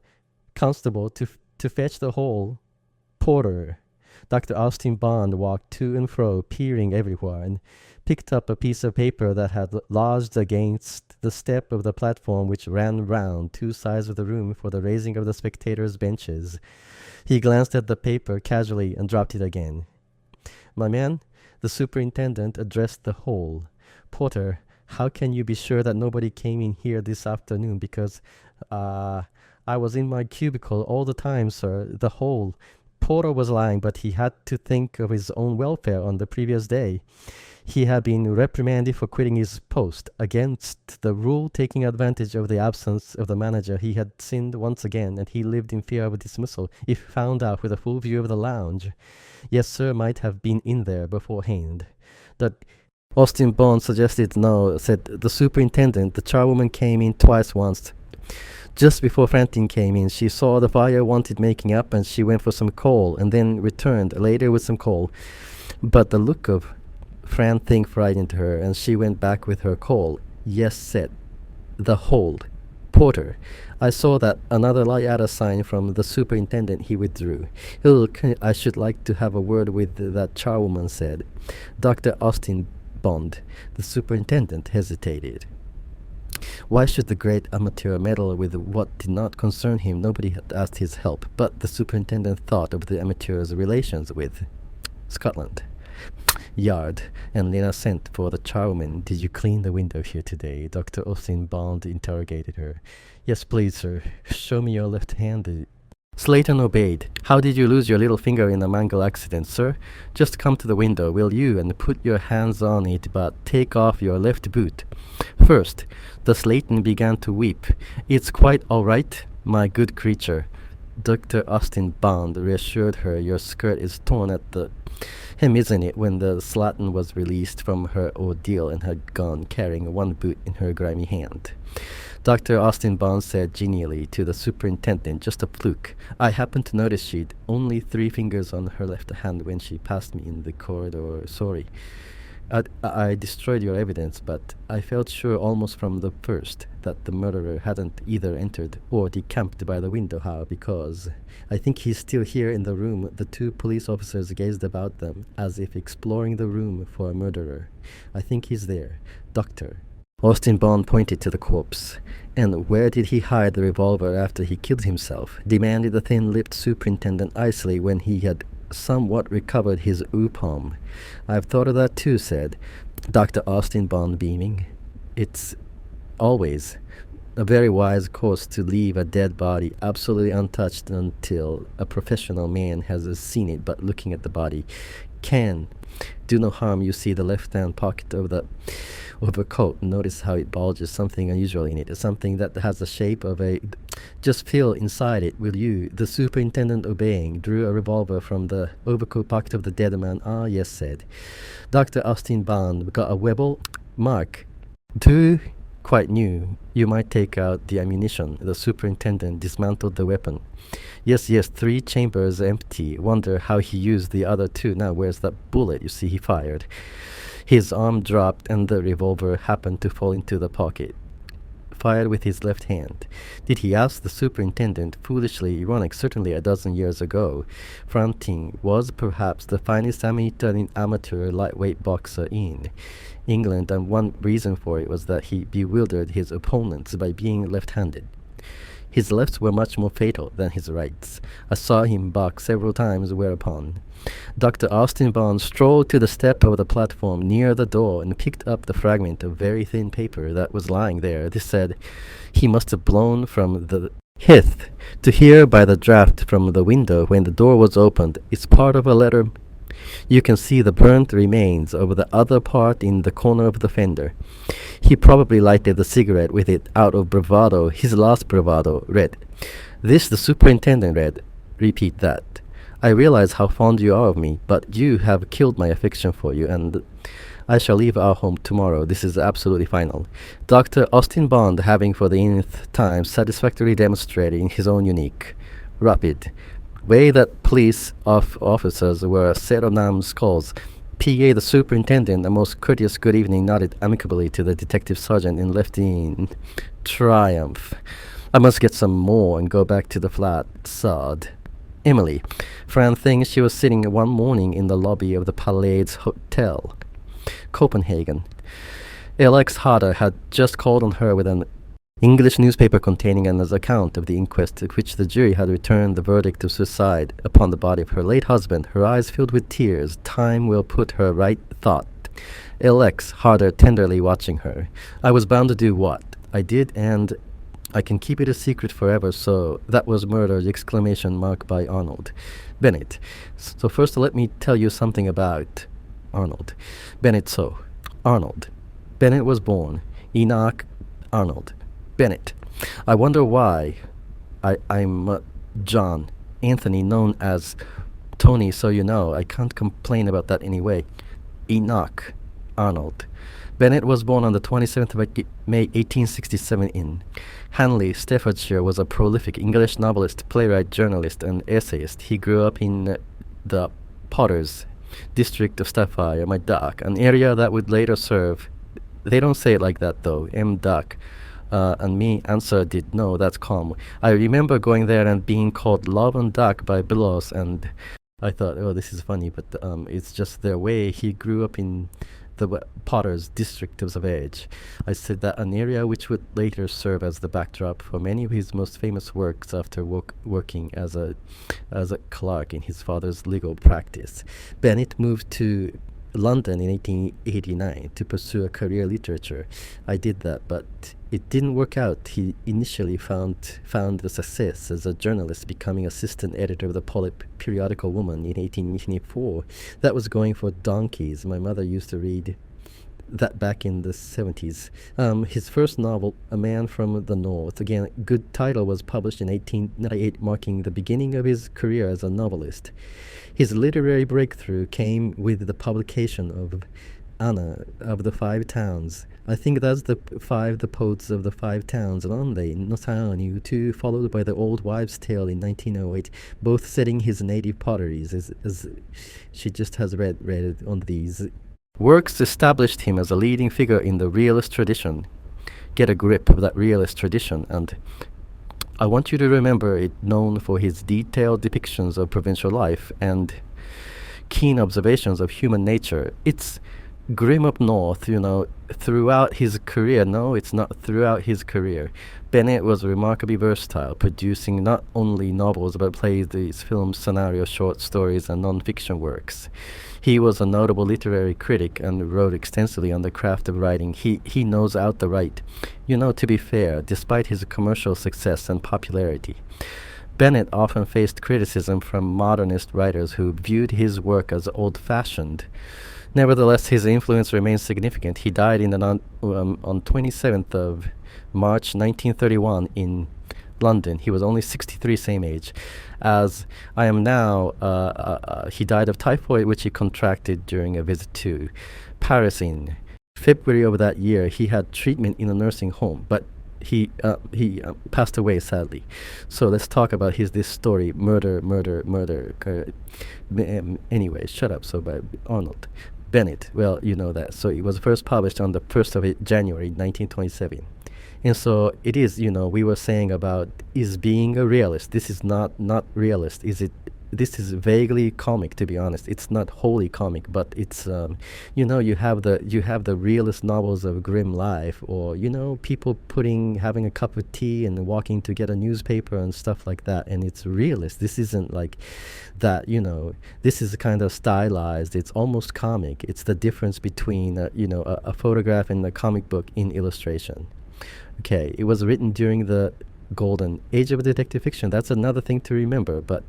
constable to fetch the hall porter. Dr. Austin Bond walked to and fro, peering everywhere, and picked up a piece of paper that had lodged against the step of the platform which ran round two sides of the room for the raising of the spectators' benches. He glanced at the paper casually and dropped it again. My man, the superintendent addressed the hall. Porter, how can you be sure that nobody came in here this afternoon? Because I was in my cubicle all the time, sir. The hall. Porter was lying, but he had to think of his own welfare on the previous day. He had been reprimanded for quitting his post. Against the rule, taking advantage of the absence of the manager, he had sinned once again, and he lived in fear of dismissal if found out with a full view of the lounge. Yes, sir, might have been in there beforehand. That Austin Bond suggested no, said the superintendent. The charwoman came in twice once. Just before Frantin came in, she saw the fire wanted making up, and she went for some coal, and then returned later with some coal. But the look of Fran thing frightened her, and she went back with her coal. Yes, said the hold. Porter, I saw that another lie-out sign from the superintendent. He withdrew. Look, I should like to have a word with that charwoman, said Dr. Austin Bond. The superintendent hesitated. Why should the great amateur meddle with what did not concern him? Nobody had asked his help, but the superintendent thought of the amateur's relations with Scotland Yard, and Lena sent for the charwoman. Did you clean the window here today? Dr. Austin Bond interrogated her. Yes, please, sir. Show me your left hand. Slayton obeyed. How did you lose your little finger in a mangle accident, sir? Just come to the window, will you, and put your hands on it, but take off your left boot. First, the Slayton began to weep. It's quite all right, my good creature. Dr. Austin Bond reassured her. Your skirt is torn at the hem, isn't it? When the Slayton was released from her ordeal and had gone carrying one boot in her grimy hand. Dr. Austin Bond said genially to the superintendent, just a fluke. I happened to notice she'd only 3 fingers on her left hand when she passed me in the corridor. Sorry. I destroyed your evidence, but I felt sure almost from the first that the murderer hadn't either entered or decamped by the window. How? Because I think he's still here in the room. The 2 police officers gazed about them as if exploring the room for a murderer. I think he's there. Doctor. Austin Bond pointed to the corpse. And where did he hide the revolver after he killed himself? Demanded the thin-lipped superintendent icily when he had somewhat recovered his oopom. I've thought of that too, said Dr. Austin Bond, beaming. It's always a very wise course to leave a dead body absolutely untouched until a professional man has seen it, but looking at the body can do no harm. You see the left-hand pocket of the overcoat. Notice how it bulges, something unusual in it, something that has the shape of a... Just feel inside it, will you? The superintendent, obeying, drew a revolver from the overcoat pocket of the dead man. Ah, yes, said Dr. Austin Bond. Got a Webble? Mark. 2 quite new. You might take out the ammunition. The superintendent dismantled the weapon. Yes, 3 chambers empty. Wonder how he used the other 2. Now, where's that bullet? You see, he fired. His arm dropped, and the revolver happened to fall into the pocket. Fired with his left hand. Did he ask the superintendent? Foolishly ironic. Certainly a dozen years ago, Frontin was perhaps the finest amateur lightweight boxer in England, and one reason for it was that he bewildered his opponents by being left-handed. His lefts were much more fatal than his rights. I saw him box several times, whereupon Dr. Austin Bond strolled to the step of the platform near the door and picked up the fragment of very thin paper that was lying there. This said, he must have blown from the heath to here by the draught from the window when the door was opened. It's part of a letter. You can see the burnt remains of the other part in the corner of the fender. He probably lighted the cigarette with it out of bravado, his last bravado. Read. This the superintendent read. Repeat that. I realize how fond you are of me, but you have killed my affection for you, and I shall leave our home tomorrow. This is absolutely final. Dr. Austin Bond, having for the nth time satisfactorily demonstrated in his own unique, rapid way that police officers were a set of numbskulls. PA, the superintendent, a most courteous good evening, nodded amicably to the detective sergeant and left in triumph. I must get some more and go back to the flat. Sod. Emily. Fran thinks she was sitting one morning in the lobby of the Pallades Hotel, Copenhagen. Alex Harder had just called on her with an English newspaper containing an account of the inquest at which the jury had returned the verdict of suicide upon the body of her late husband. Her eyes filled with tears. Time will put her right, thought Alex Harder, tenderly watching her. I was bound to do what I did, and I can keep it a secret forever, so that was murder! Exclamation mark by Arnold Bennett. So first let me tell you something about Arnold Bennett. So Arnold Bennett was born Enoch Arnold Bennett. I wonder why I'm John Anthony, known as Tony, so you know. I can't complain about that anyway. Enoch Arnold Bennett was born on the 27th of May 1867 in Hanley, Staffordshire. Was a prolific English novelist, playwright, journalist, and essayist. He grew up in the Potters district of Staffordshire, my duck, an area that would later serve. They don't say it like that though. M. Duck. And me answer did no, that's calm. I remember going there and being called Love and Duck by Billows, and I thought, oh, this is funny, but it's just their way. He grew up in the Potters district of Savage. I said that an area which would later serve as the backdrop for many of his most famous works after working as a clerk in his father's legal practice. Bennett moved to London in 1889 to pursue a career in literature. I did that, but it didn't work out. He initially found the success as a journalist, becoming assistant editor of the periodical Woman in 1884. That was going for donkeys. My mother used to read that back in the 70s. His first novel, A Man from the North, again, good title, was published in 1898, marking the beginning of his career as a novelist. His literary breakthrough came with the publication of Anna of the Five Towns. I think that's the poets of the Five Towns, aren't they? No Town, you too, followed by The Old Wives' Tale in 1908, both setting his native potteries, as she just has read on these. Works established him as a leading figure in the realist tradition. Get a grip of that realist tradition, and I want you to remember it, known for his detailed depictions of provincial life and keen observations of human nature. It's grim up north, throughout his career. No, it's not throughout his career. Bennett was remarkably versatile, producing not only novels but plays, films, scenarios, short stories, and non-fiction works. He was a notable literary critic and wrote extensively on the craft of writing. He knows how to write. To be fair, despite his commercial success and popularity, Bennett often faced criticism from modernist writers who viewed his work as old-fashioned. Nevertheless, his influence remains significant. He died on 27th of March 1931 in London. He was only 63, same age as I am now. He died of typhoid, which he contracted during a visit to Paris in February of that year. He had treatment in a nursing home, but he passed away, sadly. So let's talk about this story, murder. Anyway, shut up. So by Arnold Bennett. Well, you know that. So it was first published on the 1st of January 1927. And so it is, we were saying about is being a realist. This is not realist. This is vaguely comic, to be honest. It's not wholly comic, but it's you have the realist novels of grim life, or people having a cup of tea and walking to get a newspaper and stuff like that, and it's realist. This isn't like that. This is kind of stylized. It's almost comic. It's the difference between a photograph and a comic book in illustration. Okay, it was written during the golden age of detective fiction. That's another thing to remember, but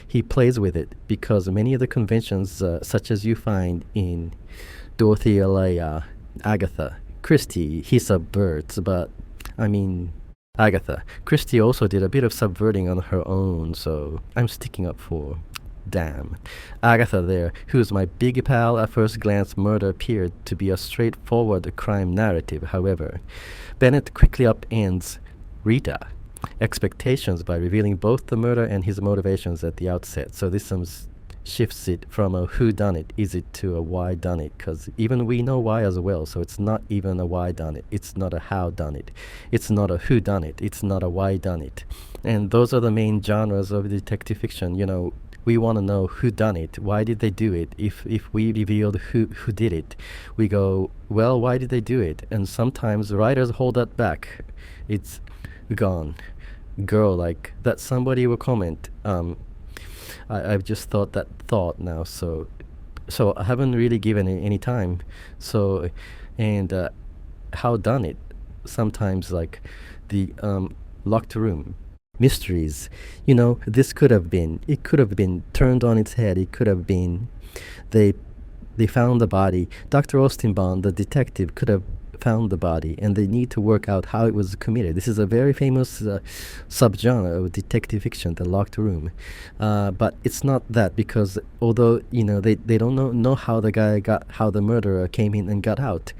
he plays with it because many of the conventions, such as you find in Dorothea Leah, Agatha Christie, he subverts, but Agatha Christie also did a bit of subverting on her own, so I'm sticking up for Damn. Agatha there, who's my big pal, at first glance murder appeared to be a straightforward crime narrative, however. Bennett quickly upends Rita expectations by revealing both the murder and his motivations at the outset. So this shifts it from a who done it is it to a why done it, because even we know why as well, so it's not even a why done it, it's not a how done it, it's not a who done it, it's not a why done it. And those are the main genres of detective fiction. We want to know who done it, why did they do it. If we revealed who did it, we go, well, why did they do it? And sometimes writers hold that back. It's gone girl, like that somebody will comment. I've just thought that thought now, so I haven't really given it any time. So, and how done it? Sometimes like the locked room mysteries. This could have been. It could have been turned on its head. It could have been they found the body. Dr. Austin Bond, the detective, could have found the body, and they need to work out how it was committed. This is a very famous subgenre of detective fiction, the locked room. But it's not that, because although they don't know how the murderer came in and got out.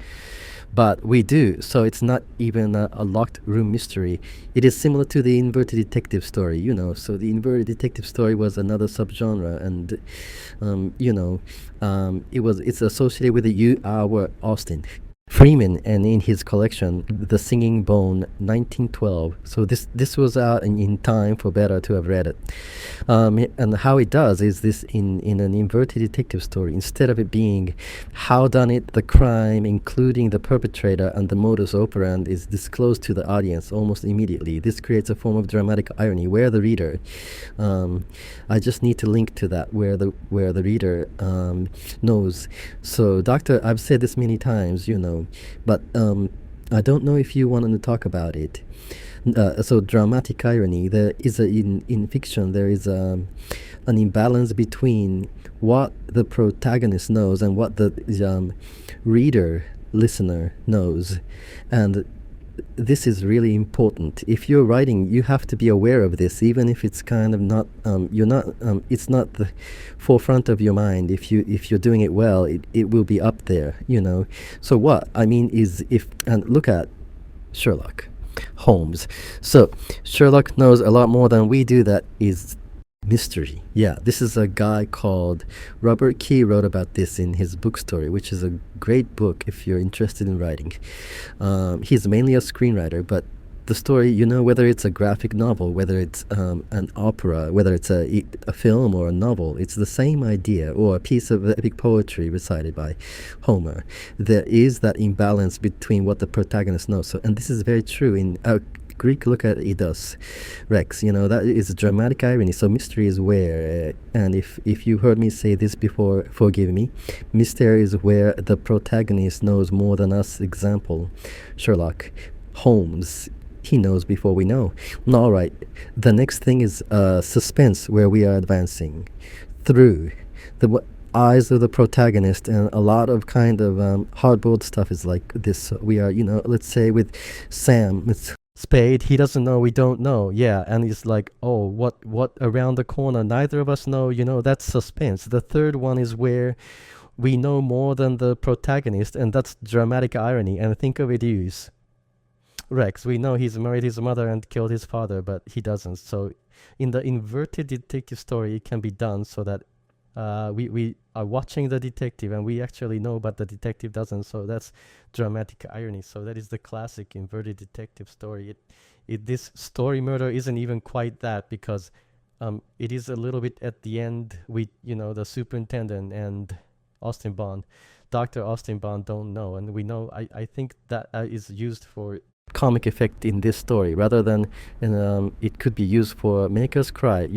But we do, so it's not even a locked room mystery. It is similar to the inverted detective story, So the inverted detective story was another subgenre, and it's associated with the Austin Freeman, and in his collection, The Singing Bone, 1912. So this was out in time for Betta to have read it. And how it does is this in an inverted detective story. Instead of it being how done it, the crime, including the perpetrator and the modus operandi, is disclosed to the audience almost immediately. This creates a form of dramatic irony where the reader, I just need to link to that, where the reader knows. So I've said this many times, but I don't know if you wanted to talk about it. So dramatic irony, there is in fiction there is an imbalance between what the protagonist knows and what the listener knows, and this is really important. If you're writing, you have to be aware of this, even if it's kind of not it's not the forefront of your mind. If you're doing it well, it will be up there, So what I mean is, and look at Sherlock Holmes. So Sherlock knows a lot more than we do. That is mystery. Yeah, this is a guy called Robert Key wrote about this in his book Story, which is a great book if you're interested in writing. He's mainly a screenwriter, but the story, whether it's a graphic novel, whether it's an opera, whether it's a film or a novel, it's the same idea, or a piece of epic poetry recited by Homer. There is that imbalance between what the protagonist knows. So, and this is very true in Greek. Look at Eidos Rex. That is dramatic irony. So mystery is where, and if you heard me say this before, forgive me. Mystery is where the protagonist knows more than us. Example, Sherlock Holmes. He knows before we know. All right. The next thing is suspense, where we are advancing through the eyes of the protagonist, and a lot of kind of hard-boiled stuff is like this. We are, let's say with Sam, it's Spade. He doesn't know. We don't know. Yeah, and he's like, oh, what around the corner? Neither of us know. That's suspense. The third one is where we know more than the protagonist, and that's dramatic irony. And think of it, use Rex. We know he's married his mother and killed his father, but he doesn't. So in the inverted detective story, it can be done so that we are watching the detective and we actually know, but the detective doesn't. So that's dramatic irony. So that is the classic inverted detective story. This story murder isn't even quite that, because it is a little bit at the end. The superintendent and Austin Bond, Dr. Austin Bond, don't know, and we know. I think that is used for comic effect in this story, rather than it could be used for make us cry.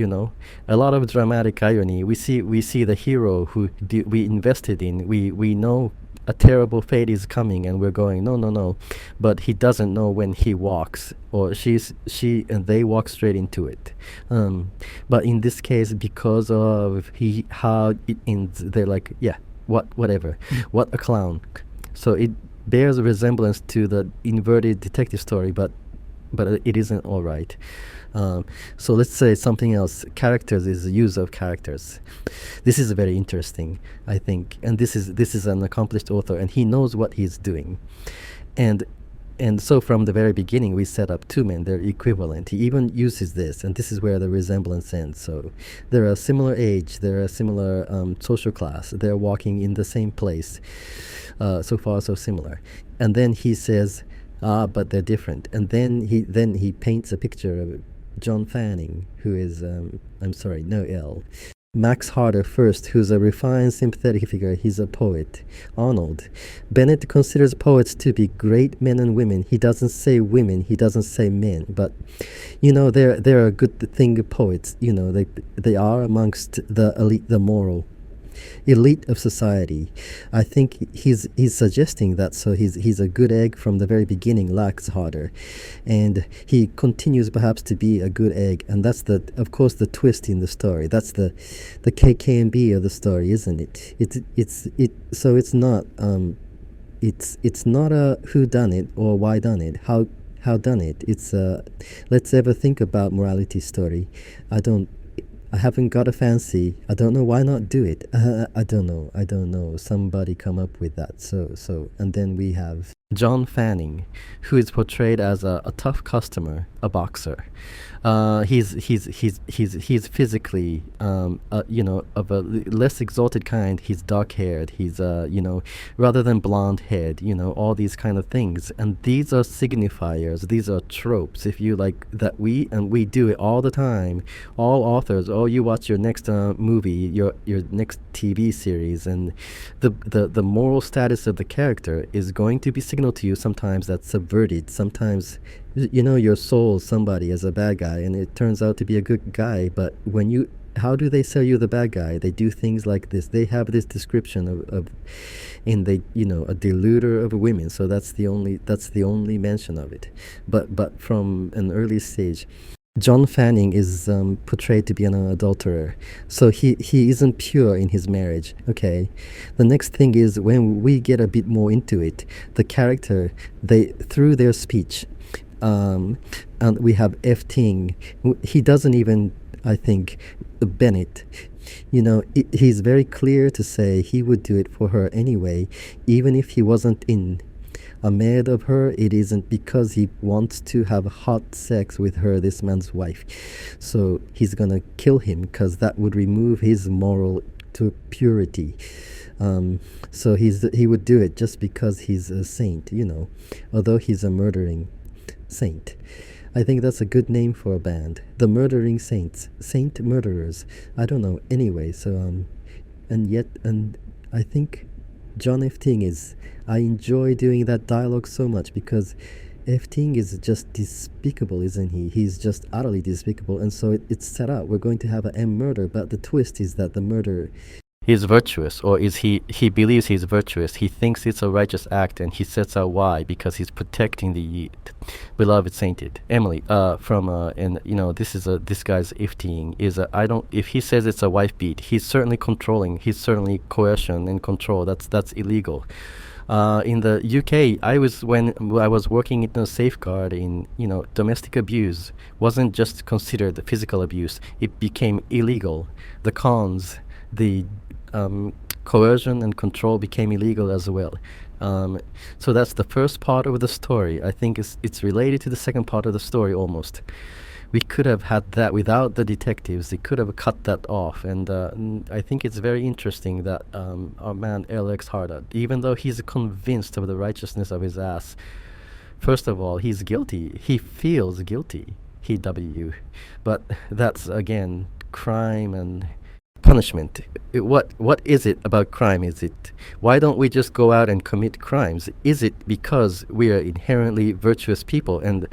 A lot of dramatic irony. We see the hero who we invested in. We know a terrible fate is coming, and we're going no, but he doesn't know when he walks, or she and they walk straight into it. But in this case, because of how it ends, they're like, yeah, whatever, what a clown. So it bears a resemblance to the inverted detective story, but but it isn't all right. Um, so let's say something else. Characters is the use of characters. This is very interesting, I think, and this is an accomplished author, and he knows what he's doing, and and so from the very beginning we set up two men. They're equivalent. He even uses this, and this is where the resemblance ends. So they're a similar age, they're a similar social class, they're walking in the same place. So far so similar, and then he says, but they're different. And then he paints a picture of John Fanning, who is I'm sorry, no L. Max Harder first, who's a refined, sympathetic figure. He's a poet. Arnold Bennett considers poets to be great men and women. He doesn't say women, he doesn't say men, but they're a good thing. Poets, they are amongst the elite, the moral elite of society. I think he's suggesting that, so he's a good egg from the very beginning, lacks harder, and he continues perhaps to be a good egg, and that's of course the twist in the story. That's the KK&B of the story, isn't it? So it's not it's not a who done it or why done it, how done it. It's let's ever think about morality story. I haven't got a fancy. I don't know, why not do it. I don't know. Somebody come up with that. So and then we have John Fanning, who is portrayed as a tough customer, a boxer. He's physically of a less exalted kind. He's dark haired. He's rather than blonde haired. All these kind of things, and these are signifiers. These are tropes, if you like, that we do it all the time. All authors. Oh, you watch your next movie, your next TV series, and the moral status of the character is going to be signaled to you. Sometimes that's subverted. Sometimes your soul somebody as a bad guy, and it turns out to be a good guy. But how do they sell you the bad guy? They do things like this. They have this description of a deluder of women. So that's the only mention of it. But from an early stage, John Fanning is portrayed to be an adulterer, so he isn't pure in his marriage. Okay, the next thing is, when we get a bit more into it, the character, through their speech, and we have F. Ting. He doesn't even, I think, Bennett. He's very clear to say he would do it for her anyway, even if he wasn't in a maid of her. It isn't because he wants to have hot sex with her, this man's wife. So he's gonna kill him because that would remove his moral to purity. So he would do it just because he's a saint, although he's a murdering saint. I think that's a good name for a band, the Murdering Saints, Saint Murderers. I don't know. Anyway, so and I think John F. Ting I enjoy doing that dialogue so much, because F. Ting is just despicable, isn't he? He's just utterly despicable, and so it's set up. We're going to have an M murder, but the twist is that the murder... He's virtuous, or is he believes he's virtuous. He thinks it's a righteous act, and he sets out why, because he's protecting the beloved sainted Emily this guy's ifting is if he says it's a wife beat, he's certainly controlling, he's certainly coercion and control. That's illegal. In the UK, when I was working in a safeguard in domestic abuse wasn't just considered physical abuse. It became illegal. The cons, the coercion and control became illegal as well. So that's the first part of the story. I think it's related to the second part of the story almost. We could have had that without the detectives. They could have cut that off, and I think it's very interesting that our man Alex Harder, even though he's convinced of the righteousness of his ass, first of all, he's guilty. He feels guilty. But that's again crime and punishment. What is it about crime? Why don't we just go out and commit crimes? Is it because we are inherently virtuous people? And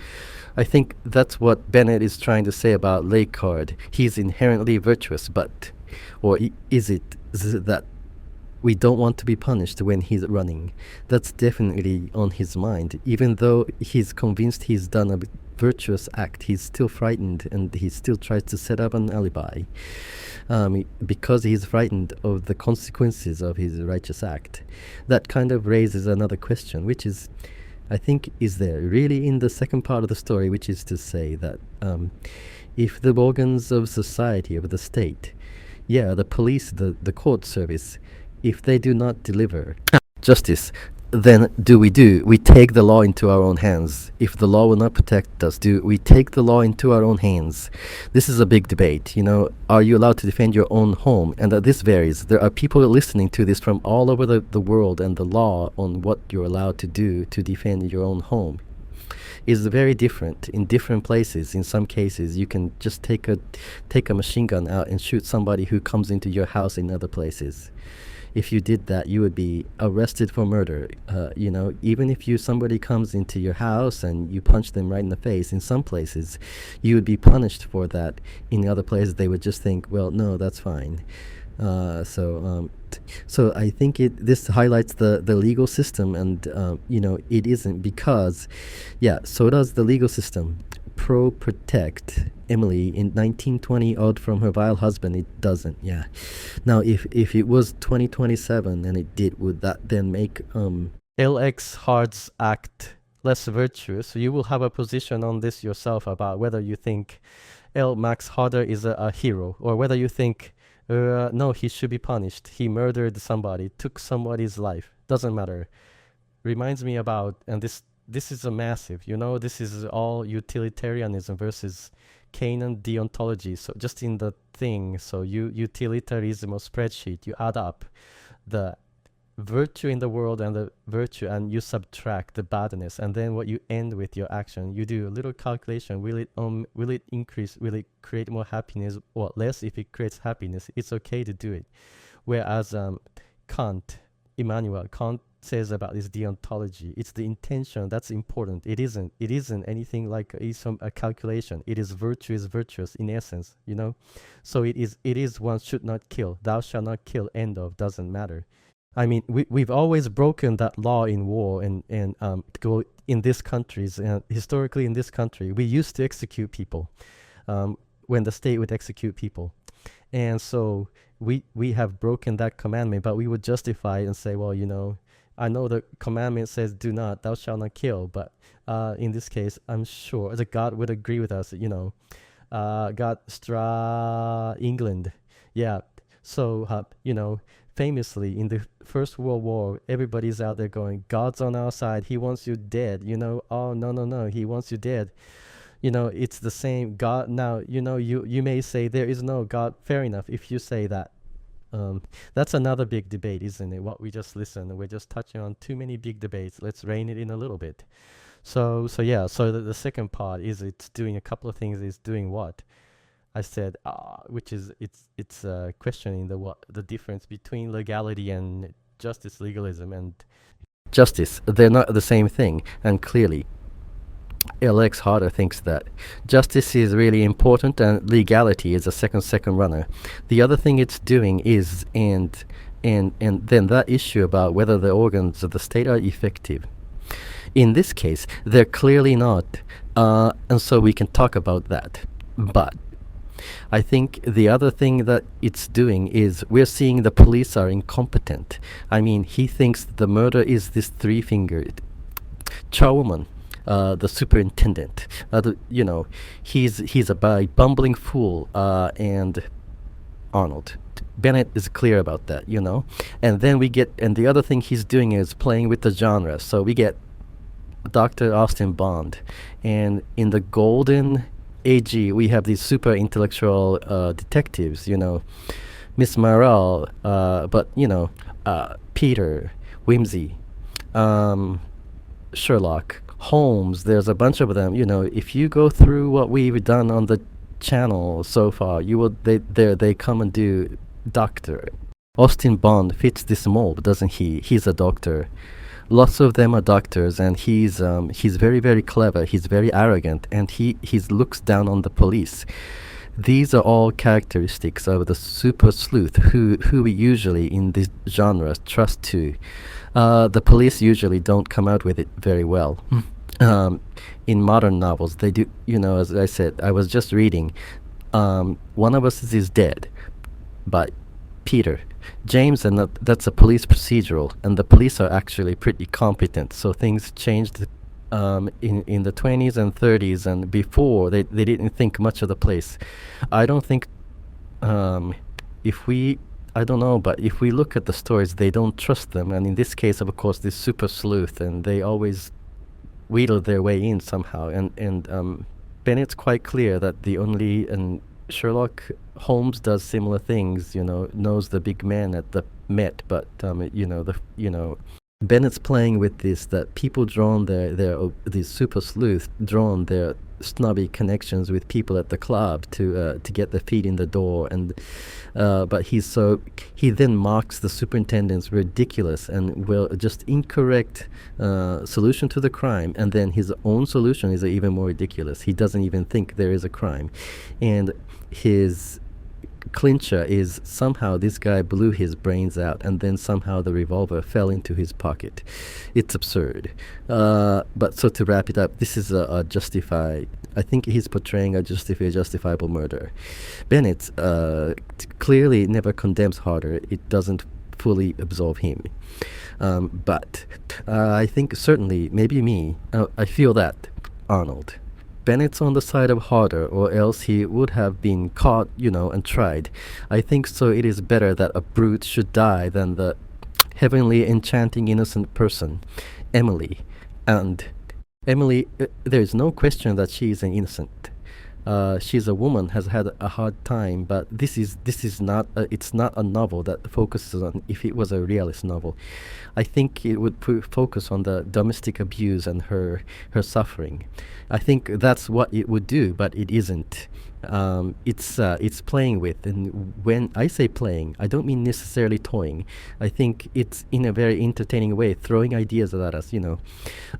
I think that's what Bennett is trying to say about Lakehard. He's inherently virtuous, or is it that we don't want to be punished when he's running? That's definitely on his mind. Even though he's convinced he's done a virtuous act, he's still frightened, and he still tries to set up an alibi because he's frightened of the consequences of his righteous act. That kind of raises another question, which is, I think is there really in the second part of the story, which is to say that if the organs of society, of the state, yeah, the police, the court service, if they do not deliver justice, then we take the law into our own hands. If the law will not protect us, do we take the law into our own hands? This is a big debate. Are you allowed to defend your own home? And this varies. There are people listening to this from all over the world, and the law on what you're allowed to do to defend your own home is very different in different places. In some cases, you can just take a machine gun out and shoot somebody who comes into your house. In other places, if you did that, you would be arrested for murder. Even if somebody comes into your house and you punch them right in the face, in some places, you would be punished for that. In other places, they would just think, well, no, that's fine. So I think this highlights the legal system, and it isn't because, so does the legal system protect Emily in 1920 out from her vile husband. It doesn't. Now if it was 2027 and it did, would that then make LX Hard's act less virtuous? You will have a position on this yourself about whether you think L. Max Harder is a hero, or whether you think no, he should be punished. He murdered somebody, took somebody's life. Doesn't matter. Reminds me about, and this is a massive, this is all utilitarianism versus Canaan deontology. So just in the thing, so utilitarianism or spreadsheet, you add up the virtue in the world and the virtue, and you subtract the badness, and then what you end with your action, you do a little calculation. Will it increase, will it create more happiness or less? If it creates happiness, it's okay to do it. Whereas Kant says about this deontology, it's the intention that's important. It isn't anything like a calculation. It is virtue is virtuous in essence, so it is one should not kill, thou shalt not kill, end of, doesn't matter. I mean, we've always broken that law in war, and go in these countries, historically in this country, we used to execute people when the state would execute people. And so we have broken that commandment, but we would justify it and say, well, I know the commandment says do not, thou shalt not kill, but in this case, I'm sure that God would agree with us, God England. Yeah. So, famously in the First World War, everybody's out there going, God's on our side, he wants you dead, oh, no, he wants you dead. It's the same God. Now, you may say there is no God. Fair enough if you say that. That's another big debate, isn't it? What we just listened, we're just touching on too many big debates. Let's rein it in a little bit. So the second part is it's doing a couple of things. It's doing what I said, which is it's questioning the difference between legality and justice, legalism and justice. They're not the same thing, and clearly Alex Harder thinks that justice is really important and legality is a second runner. The other thing it's doing is, and then that issue about whether the organs of the state are effective. In this case, they're clearly not, and so we can talk about that. But I think the other thing that it's doing is we're seeing the police are incompetent. I mean, he thinks the murder is this three-fingered charwoman. The superintendent, he's a bumbling fool, and Arnold Bennett is clear about that, and then and the other thing he's doing is playing with the genre. So we get Dr. Austin Bond, and in the Golden AG we have these super intellectual detectives, Miss Morrell, but Peter, Whimsy, Sherlock Holmes. There's a bunch of them. If you go through what we've done on the channel so far, they come and do doctor. Austin Bond fits this mold, doesn't he? He's a doctor. Lots of them are doctors, and he's very, very clever. He's very arrogant, and he looks down on the police. These are all characteristics of the super sleuth who we usually in this genre trust to. The police usually don't come out with it very well. In modern novels, they do, as I said, I was just reading, One of Us is Dead by Peter James, and that's a police procedural, and the police are actually pretty competent, so things changed in the 20s and 30s and before, they didn't think much of the place. I don't think um, if we I don't know, but if we look at the stories, they don't trust them. And in this case, of course, this super sleuth, and they always wheedle their way in somehow. And Bennett's quite clear that the only and Sherlock Holmes does similar things. Knows the big man at the Met, but Bennett's playing with this, that people drawn these super sleuths drawn their snobby connections with people at the club to get their feet in the door, and but he then marks the superintendent's ridiculous and just incorrect solution to the crime, and then his own solution is even more ridiculous. He doesn't even think there is a crime, and his clincher is somehow this guy blew his brains out, and then somehow the revolver fell into his pocket. It's absurd. But so to wrap it up, this is a justified. I think he's portraying a justifiable murder. Bennett clearly never condemns Harder. It doesn't fully absolve him. But I think certainly, maybe me, I feel that Arnold Bennett's on the side of Harder, or else he would have been caught, and tried. I think so it is better that a brute should die than the heavenly enchanting innocent person, Emily. And Emily, there is no question that she is an innocent. She's a woman, has had a hard time, but this is not it's not a novel that focuses on. If it was a realist novel, I think it would focus on the domestic abuse and her suffering. I think that's what it would do, but it isn't. It's playing with, and when I say playing, I don't mean necessarily toying. I think it's in a very entertaining way, throwing ideas at us.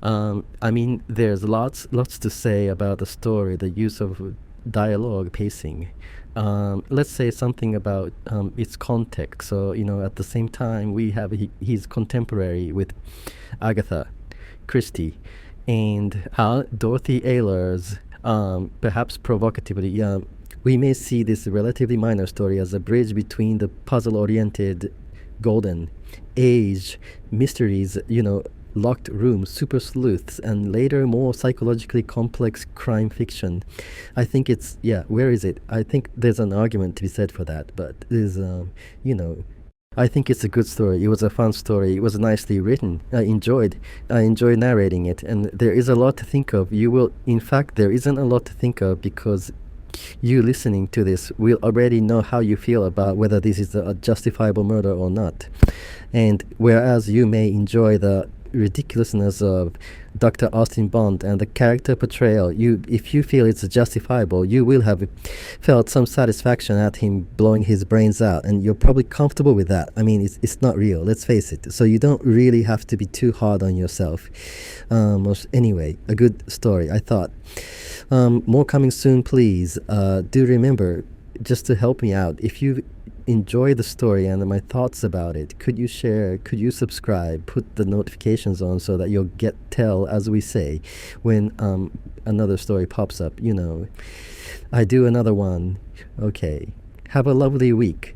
I mean, there's lots to say about the story, the use of dialogue, pacing. Let's say something about its context. So at the same time, we have his contemporary with Agatha Christie, and how Dorothy Ayler's perhaps provocatively, we may see this relatively minor story as a bridge between the puzzle-oriented golden age mysteries, locked rooms, super sleuths, and later more psychologically complex crime fiction. I think it's, where is it? I think there's an argument to be said for that, but there's, I think it's a good story. It was a fun story. It was nicely written. I enjoyed narrating it, and there is a lot to think of. In fact, there isn't a lot to think of, because you listening to this will already know how you feel about whether this is a justifiable murder or not. And whereas you may enjoy the ridiculousness of Dr. Austin Bond and the character portrayal, if you feel it's justifiable, you will have felt some satisfaction at him blowing his brains out, and you're probably comfortable with that. I mean, it's not real, let's face it. So you don't really have to be too hard on yourself. Anyway, a good story, I thought. More coming soon, please. Do remember, just to help me out, if you enjoy the story and my thoughts about it, could you share, could you subscribe, put the notifications on so that you'll tell, as we say, when another story pops up. I do another one. Okay. Have a lovely week.